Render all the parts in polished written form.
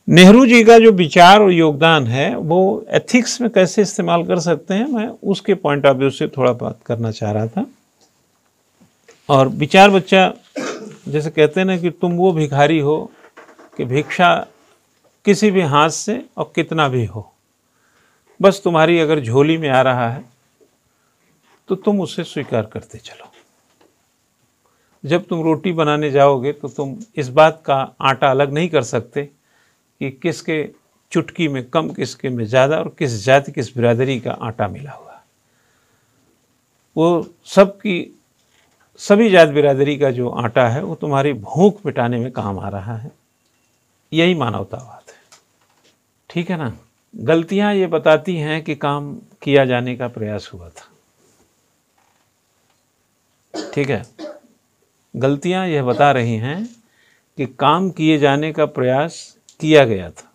नेहरू जी का जो विचार और योगदान है वो एथिक्स में कैसे इस्तेमाल कर सकते हैं, मैं उसके पॉइंट ऑफ व्यू से थोड़ा बात करना चाह रहा था। और विचार बच्चा जैसे कहते हैं ना कि तुम वो भिखारी हो कि भिक्षा किसी भी हाथ से और कितना भी हो, बस तुम्हारी अगर झोली में आ रहा है तो तुम उसे स्वीकार करते चलो। जब तुम रोटी बनाने जाओगे तो तुम इस बात का आटा अलग नहीं कर सकते कि किसके चुटकी में कम, किसके में ज़्यादा और किस जाति किस बिरादरी का आटा मिला हुआ। वो सभी जात बिरादरी का जो आटा है वो तुम्हारी भूख मिटाने में काम आ रहा है। यही मानवतावाद है, ठीक है ना। गलतियां ये बताती हैं कि काम किया जाने का प्रयास हुआ था, ठीक है। गलतियां यह बता रही हैं कि काम किए जाने का प्रयास किया गया था,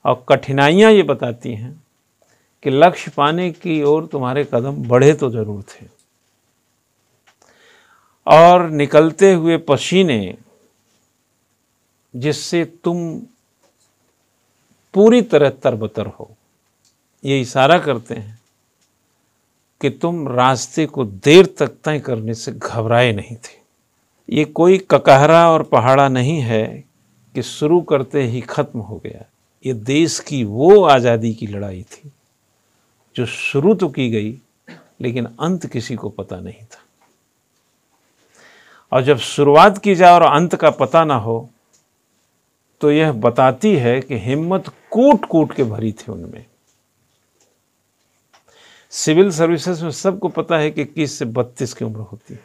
और कठिनाइयां ये बताती हैं कि लक्ष्य पाने की ओर तुम्हारे कदम बढ़े तो जरूर थे, और निकलते हुए पसीने जिससे तुम पूरी तरह तरबतर हो, ये इशारा करते हैं कि तुम रास्ते को देर तक तय करने से घबराए नहीं थे। ये कोई ककहरा और पहाड़ा नहीं है कि शुरू करते ही खत्म हो गया। ये देश की वो आज़ादी की लड़ाई थी जो शुरू तो की गई लेकिन अंत किसी को पता नहीं था। और जब शुरुआत की जाए और अंत का पता ना हो तो यह बताती है कि हिम्मत कूट कूट के भरी थी उनमें। सिविल सर्विसेज में सबको पता है कि 21 से 32 की उम्र होती है,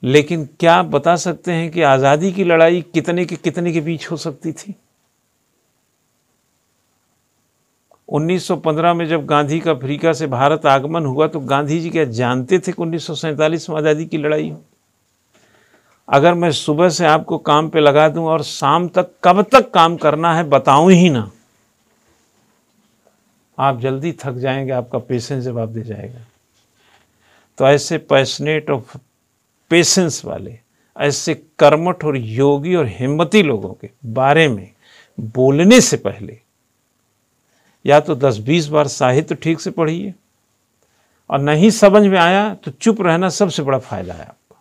लेकिन क्या बता सकते हैं कि आज़ादी की लड़ाई कितने के बीच हो सकती थी। 1915 में जब गांधी का अफ्रीका से भारत आगमन हुआ तो गांधी जी क्या जानते थे कि 1947 में आज़ादी की लड़ाई हो। अगर मैं सुबह से आपको काम पे लगा दूं और शाम तक कब तक काम करना है बताऊं ही ना, आप जल्दी थक जाएंगे, आपका पेशेंस जवाब दे जाएगा। तो ऐसे पैशनेट और पेशेंस वाले, ऐसे कर्मठ और योगी और हिम्मती लोगों के बारे में बोलने से पहले या तो 10-20 बार साहित्य ठीक से पढ़िए, और नहीं समझ में आया तो चुप रहना सबसे बड़ा फायदा है आपका।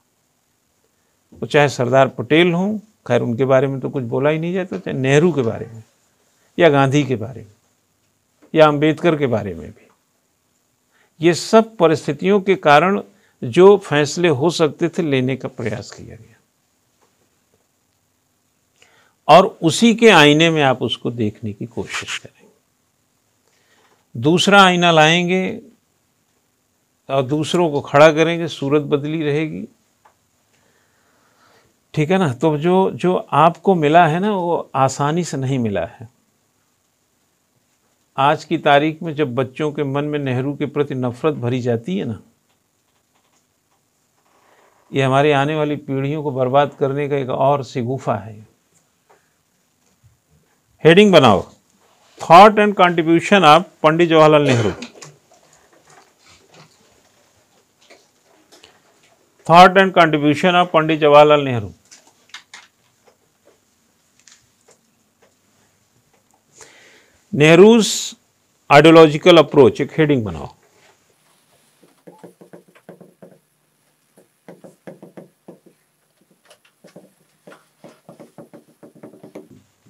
वो चाहे सरदार पटेल हों, खैर उनके बारे में तो कुछ बोला ही नहीं जाता, चाहे नेहरू के बारे में या गांधी के बारे में या अंबेडकर के बारे में भी, ये सब परिस्थितियों के कारण जो फैसले हो सकते थे लेने का प्रयास किया गया, और उसी के आईने में आप उसको देखने की कोशिश करें। दूसरा आईना लाएंगे और दूसरों को खड़ा करेंगे, सूरत बदली रहेगी, ठीक है ना। तो जो आपको मिला है ना वो आसानी से नहीं मिला है। आज की तारीख में जब बच्चों के मन में नेहरू के प्रति नफरत भरी जाती है ना, ये हमारी आने वाली पीढ़ियों को बर्बाद करने का एक और शिगुफा है। हेडिंग बनाओ, thought and contribution of Pandit Jawaharlal Nehru. Thought and contribution of Pandit Jawaharlal Nehru. Nehru's ideological approach, एक हेडिंग बनाओ।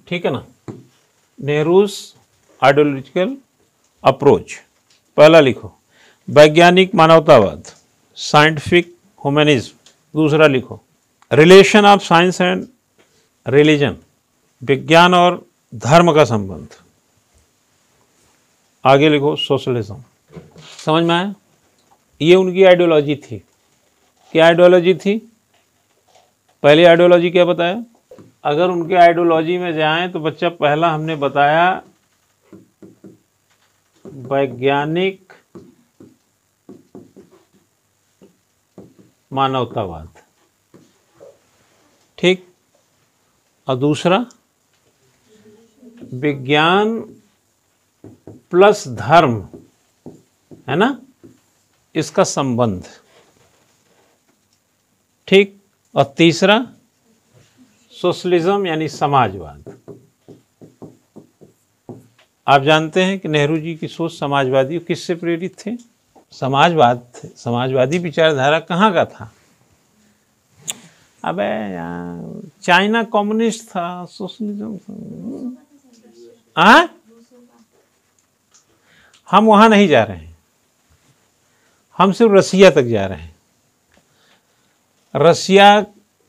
ठीक है ना। नेहरूज आइडियोलॉजिकल अप्रोच, पहला लिखो वैज्ञानिक मानवतावाद, साइंटिफिक ह्यूमनिज्म। दूसरा लिखो relation of science and religion, विज्ञान और धर्म का संबंध। आगे लिखो सोशलिज्म। समझ में आया? ये उनकी आइडियोलॉजी थी। क्या आइडियोलॉजी थी? पहली आइडियोलॉजी क्या बताया? अगर उनके आइडियोलॉजी में जाएं तो बच्चा पहला हमने बताया वैज्ञानिक मानवतावाद, ठीक। और दूसरा विज्ञान प्लस धर्म, है ना, इसका संबंध, ठीक। और तीसरा सोशलिज्म यानी समाजवाद। आप जानते हैं कि नेहरू जी की सोच समाजवादी किससे प्रेरित थे? समाजवाद थे। समाजवादी विचारधारा कहाँ का था? अबे यार, चाइना कम्युनिस्ट था, सोशलिज्म था। हम वहां नहीं जा रहे हैं, हम सिर्फ रसिया तक जा रहे हैं। रसिया,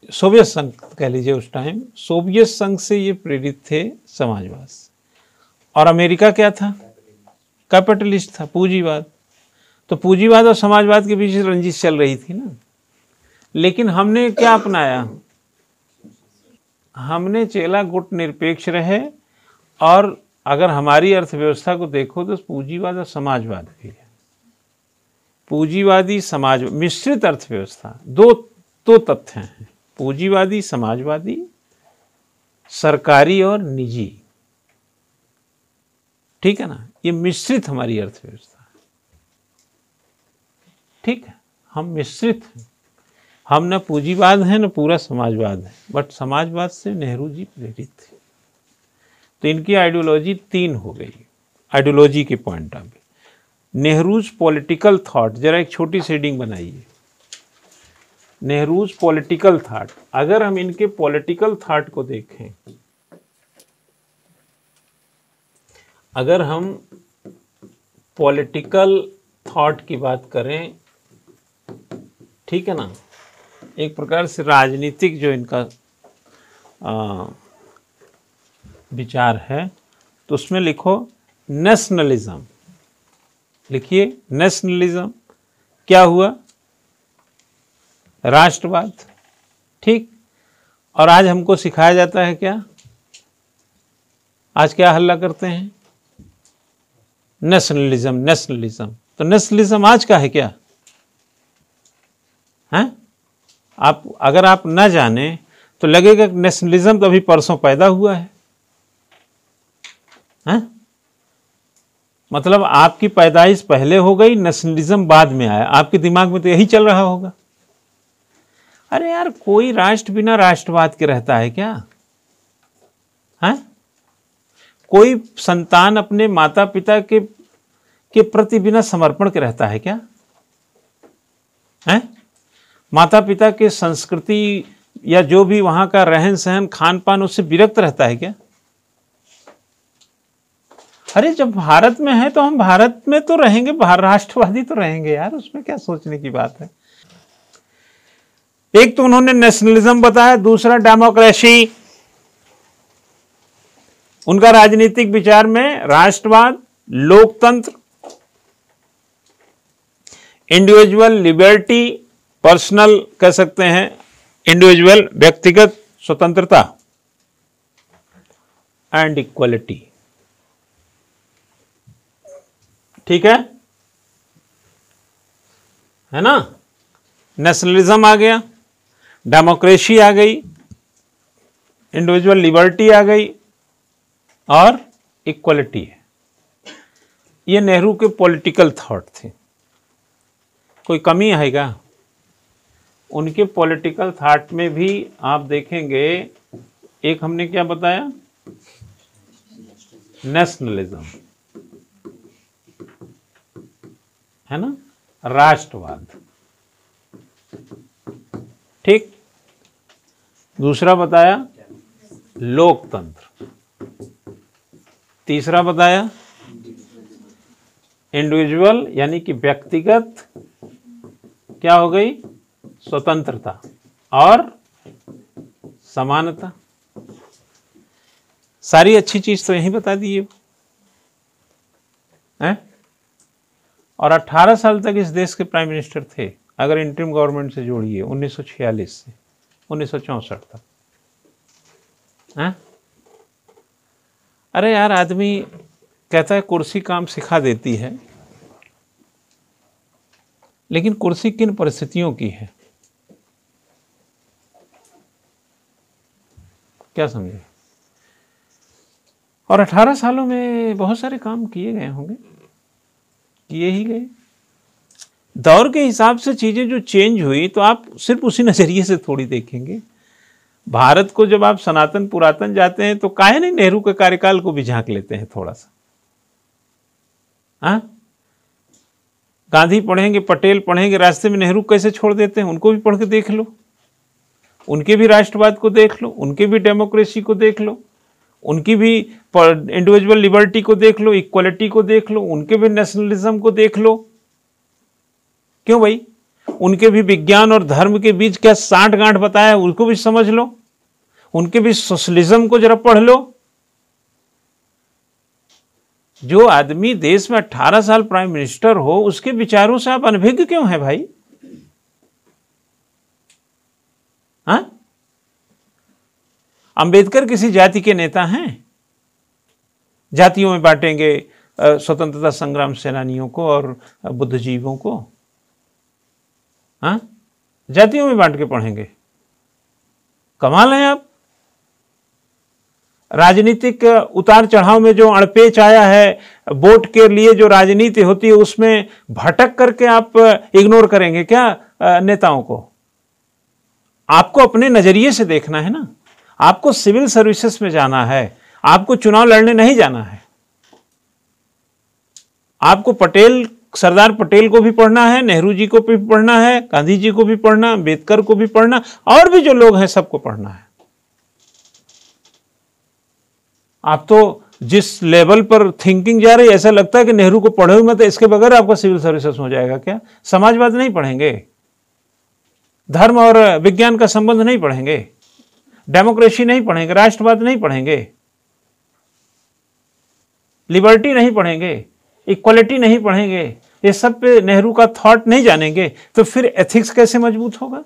सोवियत संघ कह लीजिए, उस टाइम सोवियत संघ से ये प्रेरित थे समाजवाद से। और अमेरिका क्या था? कैपिटलिस्ट था, पूंजीवाद। तो पूंजीवाद और समाजवाद के बीच रंजिश चल रही थी ना। लेकिन हमने क्या अपनाया? हमने चेला गुट निरपेक्ष रहे। और अगर हमारी अर्थव्यवस्था को देखो तो पूंजीवाद और समाजवाद भी है। पूंजीवादी समाज मिश्रित अर्थव्यवस्था, दो तथ्य हैं, पूंजीवादी समाजवादी, सरकारी और निजी। ठीक है ना, ये मिश्रित हमारी अर्थव्यवस्था है। ठीक है, हम मिश्रित हैं, हम न पूंजीवाद हैं न पूरा समाजवाद है। बट समाजवाद से नेहरू जी प्रेरित थे। तो इनकी आइडियोलॉजी 3 हो गई, आइडियोलॉजी के point of view. Nehru's political thought, जरा एक छोटी शीडिंग बनाइए। नेहरूज पॉलिटिकल थॉट, अगर हम इनके पॉलिटिकल थॉट को देखें, अगर हम पॉलिटिकल थॉट की बात करें, ठीक है ना, एक प्रकार से राजनीतिक जो इनका विचार है, तो उसमें लिखो नेशनलिज्म। लिखिए नेशनलिज्म क्या हुआ? राष्ट्रवाद। ठीक। और आज हमको सिखाया जाता है क्या? आज क्या हल्ला करते हैं? Nationalism, nationalism. तो नेशनलिज्म आज का है क्या? हैं? अगर आप ना जाने तो लगेगा कि नेशनलिज्म तो अभी परसों पैदा हुआ है। हैं? मतलब आपकी पैदाइश पहले हो गई, नेशनलिज्म बाद में आया। आपके दिमाग में तो यही चल रहा होगा। अरे यार, कोई राष्ट्र बिना राष्ट्रवाद के रहता है क्या? हैं? कोई संतान अपने माता पिता के प्रति बिना समर्पण के रहता है क्या? हैं? माता पिता के संस्कृति या जो भी वहां का रहन सहन खान पान, उससे विरक्त रहता है क्या? अरे जब भारत में है तो हम भारत में तो रहेंगे, राष्ट्रवादी तो रहेंगे यार, उसमें क्या सोचने की बात है। एक तो उन्होंने नेशनलिज्म बताया, दूसरा डेमोक्रेसी। उनका राजनीतिक विचार में राष्ट्रवाद, लोकतंत्र, इंडिविजुअल लिबर्टी, पर्सनल कह सकते हैं, इंडिविजुअल व्यक्तिगत स्वतंत्रता, एंड इक्वलिटी। ठीक है ना? नेशनलिज्म आ गया, डेमोक्रेसी आ गई, इंडिविजुअल लिबर्टी आ गई और इक्वलिटी है। ये नेहरू के पॉलिटिकल थॉट थे। कोई कमी है क्या? उनके पॉलिटिकल थॉट में भी आप देखेंगे, एक हमने क्या बताया? नेशनलिज्म, है ना, राष्ट्रवाद। ठीक। दूसरा बताया लोकतंत्र। तीसरा बताया इंडिविजुअल यानी कि व्यक्तिगत क्या हो गई? स्वतंत्रता और समानता। सारी अच्छी चीज तो यही बता दी है। और 18 साल तक इस देश के प्राइम मिनिस्टर थे, अगर इंटरिम गवर्नमेंट से जोड़िए 1946 से 1964 तक। हैं? अरे यार, आदमी कहता है कुर्सी काम सिखा देती है, लेकिन कुर्सी किन परिस्थितियों की है? क्या समझे? और 18 सालों में बहुत सारे काम किए गए होंगे, किए ही गए। दौर के हिसाब से चीजें जो चेंज हुई, तो आप सिर्फ उसी नजरिए से थोड़ी देखेंगे। भारत को जब आप सनातन पुरातन जाते हैं तो काहे नहीं नेहरू के कार्यकाल को भी झांक लेते हैं थोड़ा सा। हाँ, गांधी पढ़ेंगे, पटेल पढ़ेंगे, रास्ते में नेहरू कैसे छोड़ देते हैं, उनको भी पढ़ के देख लो, उनके भी राष्ट्रवाद को देख लो, उनके भी डेमोक्रेसी को देख लो, उनकी भी इंडिविजुअल लिबर्टी को देख लो, इक्वलिटी को देख लो, उनके भी नेशनलिज्म को देख लो। क्यों भाई, उनके भी विज्ञान और धर्म के बीच क्या साठ गांठ बताया, उसको भी समझ लो, उनके भी सोशलिज्म को जरा पढ़ लो। जो आदमी देश में 18 साल प्राइम मिनिस्टर हो, उसके विचारों से आप अनभिज्ञ क्यों हैं भाई? हाँ, अंबेडकर किसी जाति के नेता हैं? जातियों में बांटेंगे स्वतंत्रता संग्राम सेनानियों को और बुद्धिजीवियों को? हाँ, जातियों में बांट के पढ़ेंगे? कमाल है आप। राजनीतिक उतार चढ़ाव में जो अड़पेच आया है, वोट के लिए जो राजनीति होती है उसमें भटक करके आप इग्नोर करेंगे क्या नेताओं को? आपको अपने नजरिए से देखना है ना। आपको सिविल सर्विसेज में जाना है, आपको चुनाव लड़ने नहीं जाना है। आपको सरदार पटेल को भी पढ़ना है, नेहरू जी को भी पढ़ना है, गांधी जी को भी पढ़ना, अम्बेडकर को भी पढ़ना, और भी जो लोग हैं सबको पढ़ना है। आप तो जिस लेवल पर थिंकिंग जा रही है, ऐसा लगता है कि नेहरू को पढ़े हुए मत, इसके बगैर आपका सिविल सर्विसेज हो जाएगा क्या? समाजवाद नहीं पढ़ेंगे, धर्म और विज्ञान का संबंध नहीं पढ़ेंगे, डेमोक्रेसी नहीं पढ़ेंगे, राष्ट्रवाद नहीं पढ़ेंगे, लिबर्टी नहीं पढ़ेंगे, इक्वलिटी नहीं पढ़ेंगे, ये सब पे नेहरू का थॉट नहीं जानेंगे, तो फिर एथिक्स कैसे मजबूत होगा?